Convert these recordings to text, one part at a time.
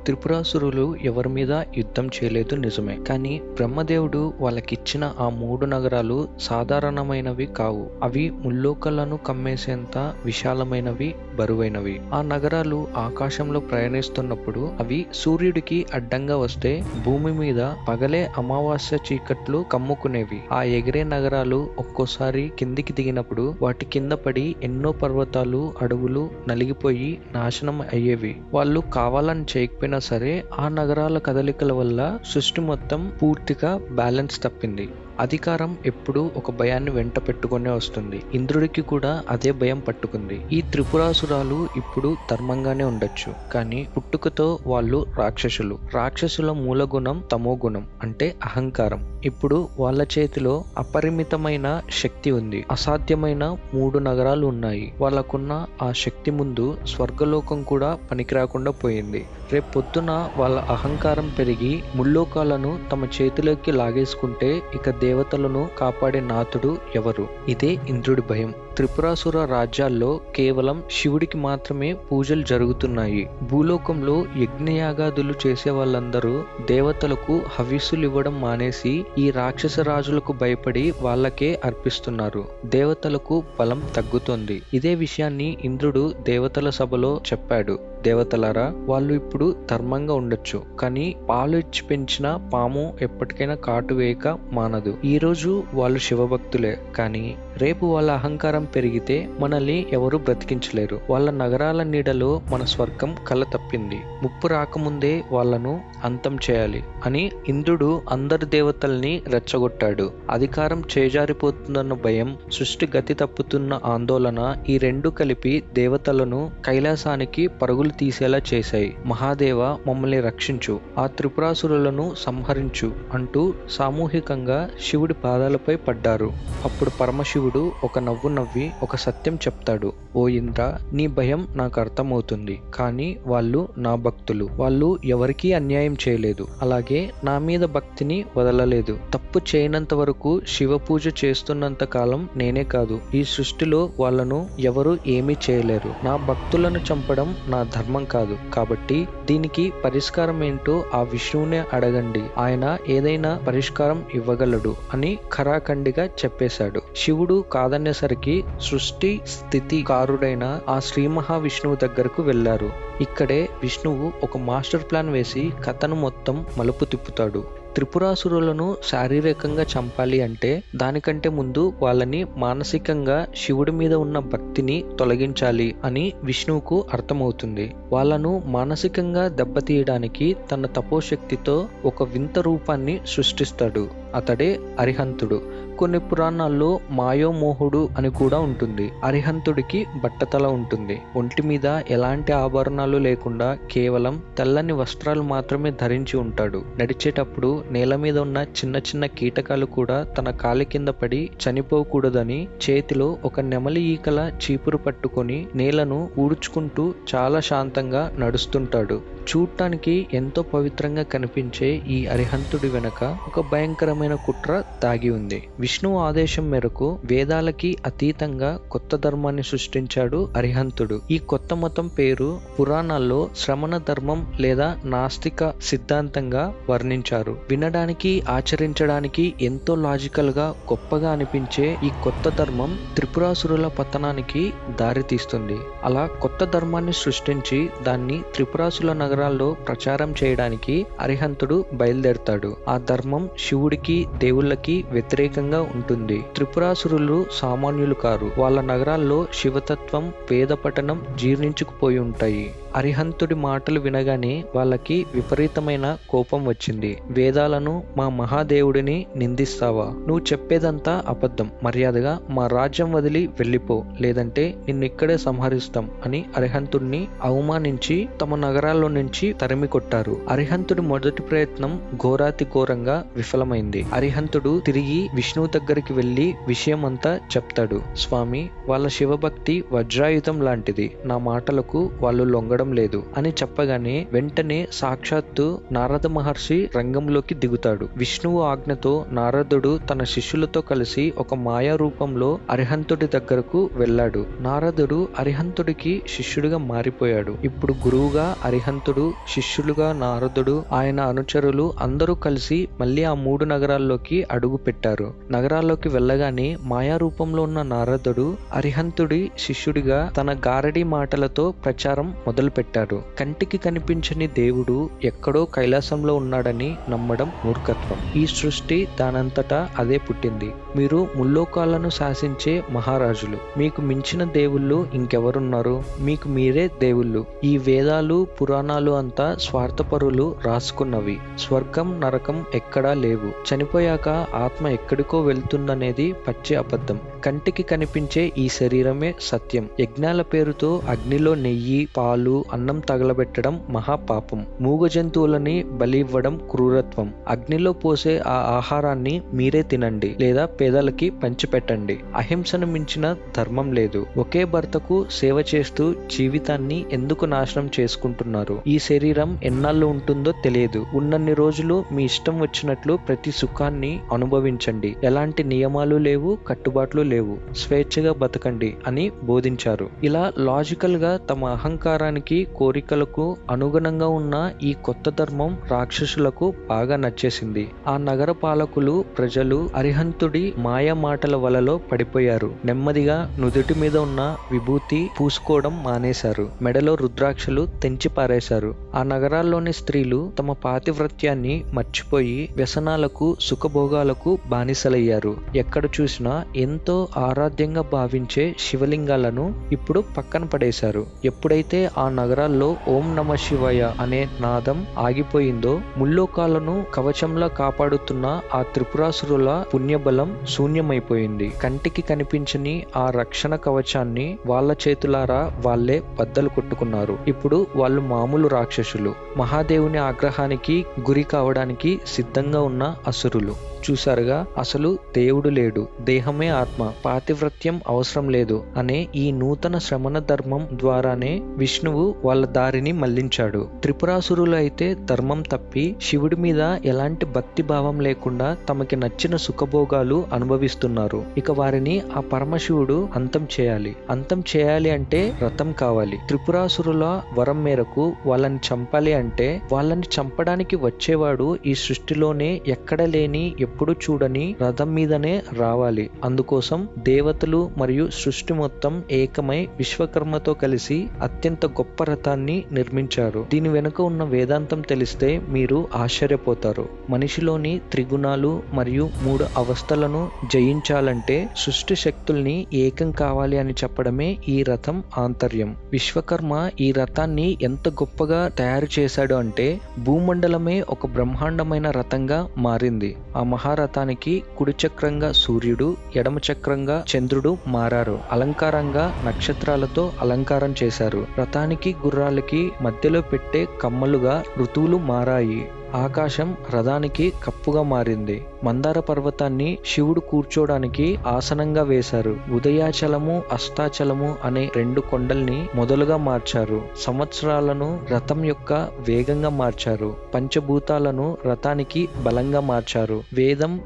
త్రిపురాసురులు ఎవరి మీద యుద్ధం చేయలేదు నిజమే. కానీ బ్రహ్మదేవుడు వాళ్ళకిచ్చిన ఆ 3 నగరాలు సాధారణమైనవి కావు. అవి ముల్లోకాలను కమ్మేసేంత విశాలమైనవి, బరువైనవి. ఆ నగరాలు ఆకాశంలో ప్రయాణిస్తున్నప్పుడు అవి సూర్యుడికి అడ్డంగా వస్తే భూమి మీద పగలే అమావాస్య చీకట్లు కమ్ముకునేవి. ఆ ఎగిరే నగరాలు ఒక్కోసారి కిందికి దిగినప్పుడు వాటి కింద పడి ఎన్నో పర్వతాలు, అడవులు నలిగిపోయి నాశనం అయ్యేవి. వాళ్ళు కావాలని చేయకపోయినా సరే ఆ నగరాల కదలికల వల్ల సృష్టి మొత్తం పూర్తిగా బ్యాలెన్స్ తప్పింది. అధికారం ఎప్పుడూ ఒక భయాన్ని వెంట పెట్టుకునే వస్తుంది. ఇంద్రుడికి కూడా అదే భయం పట్టుకుంది. ఈ త్రిపురాసురాలు ఇప్పుడు ధర్మంగానే ఉండొచ్చు, కానీ పుట్టుకతో వాళ్ళు రాక్షసులు. రాక్షసుల మూలగుణం తమోగుణం, అంటే అహంకారం. ఇప్పుడు వాళ్ళ చేతిలో అపరిమితమైన శక్తి ఉంది. అసాధ్యమైన 3 నగరాలు ఉన్నాయి. వాళ్ళకున్న ఆ శక్తి ముందు స్వర్గలోకం కూడా పనికిరాకుండా పోయింది. రేపు పొద్దున వాళ్ళ అహంకారం పెరిగి ముల్లోకాలను తమ చేతిలోకి లాగేసుకుంటే ఇక దేవతలను కాపాడే నాథుడు ఎవరు? ఇదే ఇంద్రుడి భయం. త్రిపురాసుర రాజ్యాల్లో కేవలం శివుడికి మాత్రమే పూజలు జరుగుతున్నాయి. భూలోకంలో యజ్ఞయాగాదులు చేసే వాళ్ళందరూ దేవతలకు హవిస్సులు ఇవ్వడం మానేసి ఈ రాక్షస రాజులకు భయపడి వాళ్ళకే అర్పిస్తున్నారు. దేవతలకు బలం తగ్గుతోంది. ఇదే విషయాన్ని ఇంద్రుడు దేవతల సభలో చెప్పాడు. దేవతలారా, వాళ్ళు ఇప్పుడు ధర్మంగా ఉండొచ్చు, కానీ పాలు ఇచ్చి పెంచిన పాము ఎప్పటికైనా కాటు వేయక మానదు. ఈ రోజు వాళ్ళు శివభక్తులే, కానీ రేపు వాళ్ళ అహంకారం పెరిగితే మనల్ని ఎవరు బ్రతికించలేరు. వాళ్ళ నగరాల నీడలో మన స్వర్గం కల తప్పింది. ముప్పు రాకముందే వాళ్ళను అంతం చేయాలి అని ఇంద్రుడు అందరి దేవతల్ని రెచ్చగొట్టాడు. అధికారం చేజారిపోతుందన్న భయం, సృష్టి గతి తప్పుతున్న ఆందోళన, ఈ రెండు కలిపి దేవతలను కైలాసానికి పరుగులు తీసేలా చేశాయి. మహాదేవ, మమ్మల్ని రక్షించు, ఆ త్రిపురాసురులను సంహరించు అంటూ సామూహికంగా శివుడి పాదాలపై పడ్డారు. అప్పుడు పరమశివుడు ఒక నవ్వు నవ్వి ఒక సత్యం చెప్తాడు. ఓ ఇంద్ర, నీ భయం నాకు అర్థమవుతుంది, కానీ వాళ్ళు నా భక్తులు. వాళ్ళు ఎవరికీ అన్యాయం చేయలేదు, అలాగే నా మీద భక్తిని వదలలేదు. తప్పు చేయనంత వరకు, శివ పూజ చేస్తున్నంత కాలం నేనే కాదు, ఈ సృష్టిలో వాళ్ళను ఎవరు ఏమీ చేయలేరు. నా భక్తులను చంపడం నా ధర్మం కాదు. కాబట్టి దీనికి పరిష్కారం ఏంటో ఆ విష్ణువునే అడగండి, ఆయన ఏదైనా పరిష్కారం ఇవ్వగలడు అని ఖరాఖండిగా చెప్పేశాడు. శివుడు కాదనేసరికి సృష్టి స్థితి కారుడైన ఆ శ్రీ మహావిష్ణువు దగ్గరకు వెళ్లారు. ఇక్కడే విష్ణువు ఒక మాస్టర్ ప్లాన్ వేసి కథను మొత్తం మలుపు తిప్పుతాడు. త్రిపురాసురులను శారీరకంగా చంపాలి అంటే దానికంటే ముందు వాళ్ళని మానసికంగా శివుడి మీద ఉన్న భక్తిని తొలగించాలి అని విష్ణువుకు అర్థమవుతుంది. వాళ్ళను మానసికంగా దెబ్బతీయడానికి తన తపోశక్తితో ఒక వింత రూపాన్ని సృష్టిస్తాడు. అతడే అరిహంతుడు. కొన్ని పురాణాల్లో మాయోమోహుడు అని కూడా ఉంటుంది. అరిహంతుడికి బట్టతల ఉంటుంది. ఒంటి మీద ఎలాంటి ఆభరణాలు లేకుండా కేవలం తెల్లని వస్త్రాలు మాత్రమే ధరించి ఉంటాడు. నడిచేటప్పుడు నేల మీద ఉన్న చిన్న చిన్న కీటకాలు కూడా తన కాలి కింద పడి చనిపోకూడదని చేతిలో ఒక నెమలి ఈకల చీపురు పట్టుకొని నేలను ఊడ్చుకుంటూ చాలా శాంతంగా నడుస్తుంటాడు. చూడటానికి ఎంతో పవిత్రంగా కనిపించే ఈ అరిహంతుడి వెనక ఒక భయంకరమైన కుట్ర దాగి ఉంది. విష్ణువు ఆదేశం మేరకు వేదాలకి అతీతంగా కొత్త ధర్మాన్ని సృష్టించాడు అరిహంతుడు. ఈ కొత్త మతం పేరు పురాణాల్లో శ్రమణ ధర్మం లేదా నాస్తిక సిద్ధాంతంగా వర్ణించారు. వినడానికి, ఆచరించడానికి ఎంతో లాజికల్ గా గొప్పగా అనిపించే ఈ కొత్త ధర్మం త్రిపురాసురుల పతనానికి దారితీస్తుంది. అలా కొత్త ధర్మాన్ని సృష్టించి దాన్ని త్రిపురాసుల నగరాల్లో ప్రచారం చేయడానికి అరిహంతుడు బయలుదేరతాడు. ఆ ధర్మం శివుడికి, దేవుళ్ళకి వ్యతిరేకంగా ఉంటుంది. త్రిపురాసురులు సామాన్యులు కారు. వాళ్ళ నగరాల్లో శివతత్వం, వేద పఠనం జీర్ణించుకుపోయి ఉంటాయి. అరిహంతుడి మాటలు వినగానే వాళ్ళకి విపరీతమైన కోపం వచ్చింది. వేదాలను, మా మహాదేవుడిని నిందిస్తావా? నువ్వు చెప్పేదంతా అబద్ధం. మర్యాదగా మా రాజ్యం వదిలి వెళ్ళిపో, లేదంటే నిన్ను ఇక్కడే సంహరిస్తాం అని అరిహంతుడిని అవమానించి తమ నగరాల్లో నుంచి తరిమి కొట్టారు. అరిహంతుడి మొదటి ప్రయత్నం ఘోరాతి ఘోరంగా విఫలమైంది. అరిహంతుడు తిరిగి విష్ణు దగ్గరికి వెళ్లి విషయమంతా చెప్తాడు. స్వామి, వాళ్ళ శివభక్తి వజ్రాయుధం లాంటిది, నా మాటలకు వాళ్ళు లొంగడం లేదు అని చెప్పగానే వెంటనే సాక్షాత్తు నారద మహర్షి రంగంలోకి దిగుతాడు. విష్ణువు ఆజ్ఞతో నారదుడు తన శిష్యులతో కలిసి ఒక మాయా రూపంలో అరిహంతుడి దగ్గరకు వెళ్ళాడు. నారదుడు అరిహంతుడికి శిష్యుడిగా మారిపోయాడు. ఇప్పుడు గురువుగా అరిహంతుడు, శిష్యులుగా నారదుడు, ఆయన అనుచరులు అందరూ కలిసి మళ్ళీ ఆ 3 నగరాల్లోకి అడుగు పెట్టారు. నగరాల్లోకి వెళ్ళగానే మాయా రూపంలో ఉన్న నారదుడు అరిహంతుడి శిష్యుడిగా తన గారడీ మాటలతో ప్రచారం మొదలు పెట్టారు. కంటికి కనిపించని దేవుడు ఎక్కడో కైలాసంలో ఉన్నాడని నమ్మడం మూర్ఖత్వం. ఈ సృష్టి దానంతటా అదే పుట్టింది. మీరు ముల్లోకాలను శాసించే మహారాజులు. మీకు మించిన దేవుళ్ళు ఇంకెవరున్నారు? మీకు మీరే దేవుళ్ళు. ఈ వేదాలు పురాణాలు అంతా స్వార్థపరులు రాసుకున్నవి. స్వర్గం నరకం ఎక్కడా లేవు. చనిపోయాక ఆత్మ ఎక్కడికో వెళ్తుందనేది పచ్చి అబద్ధం. కంటికి కనిపించే ఈ శరీరమే సత్యం. యజ్ఞాల పేరుతో అగ్నిలో నెయ్యి, పాలు, అన్నం తగలబెట్టడం మహాపాపం. మూగ జంతువులని బలి ఇవ్వడం క్రూరత్వం. అగ్నిలో పోసే ఆ ఆహారాన్ని మీరే తినండి లేదా పేదలకి పంచిపెట్టండి. అహింసను మించిన ధర్మం లేదు. ఒకే భర్తకు సేవ చేస్తూ జీవితాన్ని ఎందుకు నాశనం చేసుకుంటున్నారు? ఈ శరీరం ఎన్నాళ్ళు ఉంటుందో తెలియదు. ఉన్నన్ని రోజులు మీ ఇష్టం వచ్చినట్లు ప్రతి సుఖాన్ని అనుభవించండి. ఎలాంటి నియమాలు లేవు, కట్టుబాట్లు లేవు. స్వేచ్ఛగా బతకండి అని బోధించారు. ఇలా లాజికల్ గా తమ అహంకారానికి, కోరికలకు అనుగుణంగా ఉన్న ఈ కొత్త ధర్మం రాక్షసులకు బాగా నచ్చేసింది. ఆ నగర పాలకులు, ప్రజలు అరిహంతుడి మాయ మాటల వలలో పడిపోయారు. నెమ్మదిగా నుదుటి మీద ఉన్న విభూతి పూసుకోవడం మానేశారు. మెడలో రుద్రాక్షలు తెంచి పారేశారు. ఆ నగరాల్లోని స్త్రీలు తమ పాతివ్రత్యాన్ని మర్చిపోయి వ్యసనాలకు, సుఖభోగాలకు బానిసలయ్యారు. ఎక్కడ చూసినా ఎంతో ఆరాధ్యంగా భావించే శివలింగాలను ఇప్పుడు పక్కన పడేశారు. ఎప్పుడైతే ఆ నగరాల్లో ఓం నమ శివాయ అనే నాదం ఆగిపోయిందో ముల్లోకాలను కవచంలా కాపాడుతున్న ఆ త్రిపురాసురుల పుణ్యబలం శూన్యమైపోయింది. కంటికి కనిపించని ఆ రక్షణ కవచాన్ని వాళ్ళ చేతులారా వాళ్ళే బద్దలు కొట్టుకున్నారు. ఇప్పుడు వాళ్ళు మామూలు రాక్షసులు, మహాదేవుని ఆగ్రహానికి గురి కావడానికి సిద్ధంగా ఉన్న అసురులు. చూసారుగా, అసలు దేవుడు లేడు, దేహమే ఆత్మ, పాతివ్రత్యం అవసరం లేదు అనే ఈ నూతన శ్రమణ ధర్మం ద్వారానే విష్ణువు వాళ్ళ దారిని మళ్లించాడు. త్రిపురాసురులు అయితే ధర్మం తప్పి శివుడి మీద ఎలాంటి భక్తి భావం లేకుండా తమకి నచ్చిన సుఖభోగాలు అనుభవిస్తున్నారు. ఇక వారిని ఆ పరమశివుడు అంతం చేయాలి అంటే రథం కావాలి. త్రిపురాసురుల వరం మేరకు వాళ్ళని చంపాలి అంటే వాళ్ళని చంపడానికి వచ్చేవాడు ఈ సృష్టిలోనే ఎక్కడ లేని, ఎప్పుడు చూడని రథం మీదనే రావాలి. అందుకోసం దేవతలు మరియు సృష్టి మొత్తం ఏకమై విశ్వకర్మతో కలిసి అత్యంత గొప్ప రథాన్ని నిర్మించారు. దీని వెనుక ఉన్న వేదాంతం తెలిస్తే మీరు ఆశ్చర్యపోతారు. మనిషిలోని త్రిగుణాలు మరియు 3 అవస్థలను జయించాలంటే సృష్టి శక్తుల్ని ఏకం కావాలి అని చెప్పడమే ఈ రథం ఆంతర్యం. విశ్వకర్మ ఈ రథాన్ని ఎంత గొప్పగా తయారు చేశాడు అంటే భూమండలమే ఒక బ్రహ్మాండమైన రథంగా మారింది. ఆ మహారథానికి కుడి చక్రంగా సూర్యుడు, ఎడమ చక్రంగా చంద్రుడు మారారు. అలంకారంగా నక్షత్రాలతో అలంకారం చేశారు. రథానికి, గుర్రాలకి మధ్యలో పెట్టే కమ్మలుగా ఋతువులు మారాయి. ఆకాశం రథానికి కప్పుగా మారింది. మందార పర్వతాన్ని శివుడు కూర్చోడానికి ఆసనంగా వేశారు. ఉదయాచలము, అస్తాచలము అనే 2 కొండల్ని మొదలుగా మార్చారు. సంవత్సరాలను రథం యొక్క వేగంగా మార్చారు. పంచభూతాలను రథానికి బలంగా మార్చారు.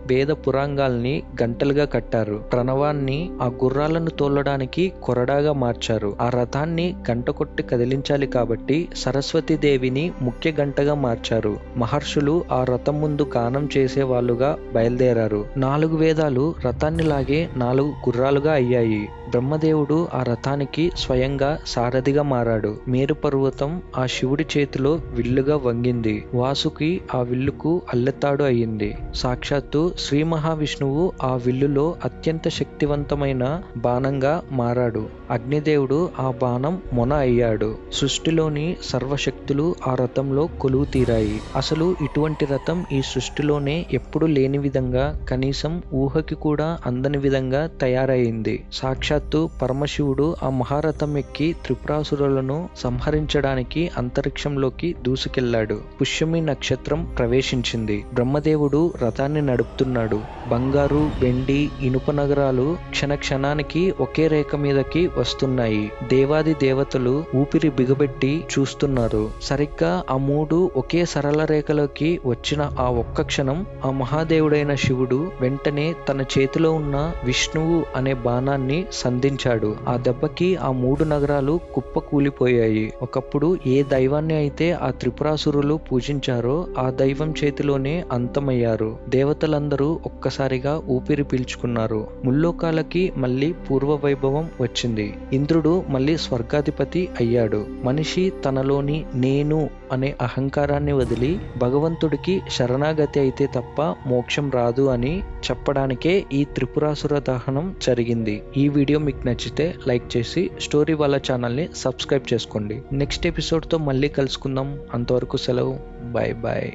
వేద పురాంగాల్ని గంటలుగా కట్టారు. ప్రణవాన్ని ఆ గుర్రాలను తోలడానికి కొరడాగా మార్చారు. ఆ రథాన్ని గంట కొట్టి కదిలించాలి కాబట్టి సరస్వతీదేవిని ముఖ్య గంటగా మార్చారు. మహర్షులు ఆ రథం ముందు గానం చేసే వాళ్ళుగా బయలుదేరారు. 4 వేదాలు రథాన్ని లాగే 4 గుర్రాలుగా అయ్యాయి. బ్రహ్మదేవుడు ఆ రథానికి స్వయంగా సారథిగా మారాడు. మేరు పర్వతం ఆ శివుడి చేతిలో విల్లుగా వంగింది. వాసుకి ఆ విల్లుకు అల్లెతాడు అయ్యింది. సాక్షాత్తు శ్రీ మహావిష్ణువు ఆ విల్లులో అత్యంత శక్తివంతమైన బాణంగా మారాడు. అగ్నిదేవుడు ఆ బాణం మొన అయ్యాడు. సృష్టిలోని సర్వశక్తులు ఆ రథంలో కొలువు తీరాయి. అసలు ఇటువంటి రథం ఈ సృష్టిలోనే ఎప్పుడు లేని విధంగా, కనీసం ఊహకి కూడా అందని విధంగా తయారైంది. సాక్షాత్తు సాక్షాత్తు పరమశివుడు ఆ మహారథం ఎక్కి త్రిపురాసురులను సంహరించడానికి అంతరిక్షంలోకి దూసుకెళ్లాడు. పుష్యమి నక్షత్రం ప్రవేశించింది. బ్రహ్మదేవుడు రథాన్ని నడుపుతున్నాడు. బంగారు, వెండి, ఇనుప నగరాలు క్షణానికి ఒకే రేఖ మీదకి వస్తున్నాయి. దేవాది దేవతలు ఊపిరి బిగబెట్టి చూస్తున్నారు. సరిగ్గా ఆ మూడు ఒకే సరళ రేఖలోకి వచ్చిన ఆ ఒక్క క్షణం ఆ మహాదేవుడైన శివుడు వెంటనే తన చేతిలో ఉన్న విష్ణువు అనే బాణాన్ని సంధించాడు. ఆ దెబ్బకి ఆ మూడు నగరాలు కుప్ప కూలిపోయాయి. ఒకప్పుడు ఏ దైవాన్ని అయితే ఆ త్రిపురాసురులు పూజించారో ఆ దైవం చేతిలోనే అంతమయ్యారు. దేవతలందరూ ఒక్కసారిగా ఊపిరి పీల్చుకున్నారు. ముల్లోకాలకి మళ్ళీ పూర్వ వైభవం వచ్చింది. ఇంద్రుడు మళ్ళీ స్వర్గాధిపతి అయ్యాడు. మనిషి తనలోని నేను అనే అహంకారాన్ని వదిలి భగవంతుడికి శరణాగతి అయితే తప్ప మోక్షం రాదు అని చెప్పడానికే ఈ త్రిపురాసుర దహనం జరిగింది. ఈ వీడియో మీకు నచ్చితే లైక్ చేసి స్టోరీ వాళ్ళ ఛానల్ని సబ్స్క్రైబ్ చేసుకోండి. నెక్స్ట్ ఎపిసోడ్తో మళ్ళీ కలుసుకుందాం. అంతవరకు సెలవు. Bye bye.